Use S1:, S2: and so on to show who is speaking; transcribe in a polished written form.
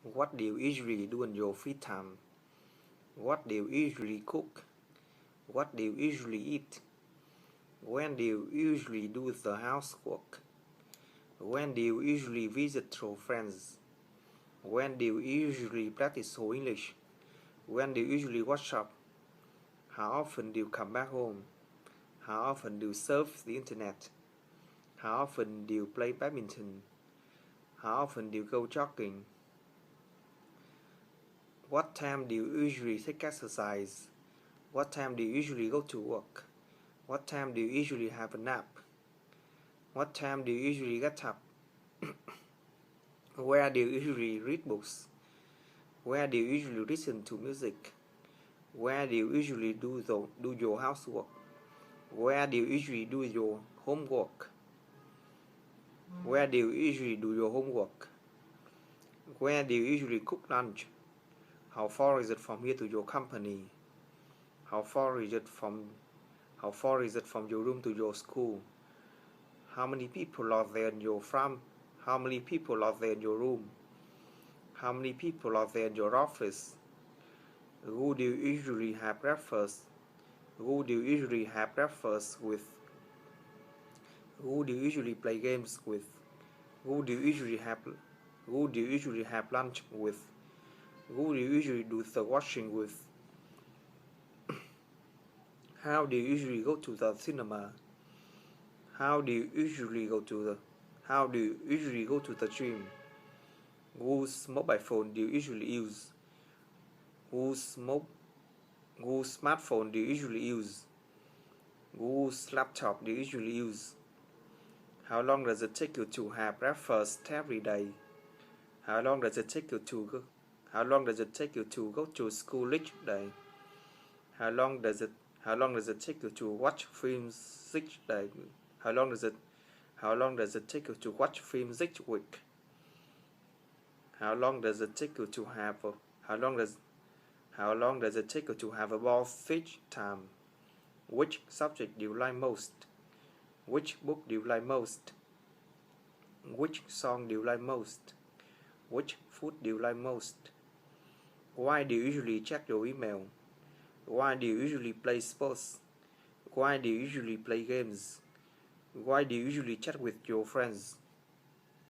S1: What do you usually do in your free time? What do you usually cook? What do you usually eat? When do you usually do the housework? When do you usually visit your friends? When do you usually practice your English? When do you usually watch up? How often do you come back home? How often do you surf the internet? How often do you play badminton? How often do you go jogging? What time do you usually take exercise? What time do you usually go to work? What time do you usually have a nap? What time do you usually get up? Where do you usually read books? Where do you usually listen to music? Where do you usually do your housework? Where do you usually do your homework? Where do you usually do your homework? Where do you usually cook lunch? How far is it from here to your company? How far is it from your room to your school? How many people are there in your farm? How many people are there in your room? How many people are there in your office? Who do you usually have breakfast? Who do you usually have breakfast with? Who do you usually play games with? Who do you usually have lunch with? Who do you usually do the washing with? How do you usually go to the cinema? How do you usually go to the gym? Whose mobile phone do you usually use? Whose smartphone do you usually use? Whose laptop do you usually use? How long does it take you to have breakfast every day? How long does it take you to go to school each day? How long does it take you to watch films each day? How long does it take you to watch films each week? How long does it take you to have a bath each time? Which subject do you like most? Which book do you like most? Which song do you like most? Which food do you like most? Why do you usually check your email? Why do you usually play sports? Why do you usually play games? Why do you usually chat with your friends?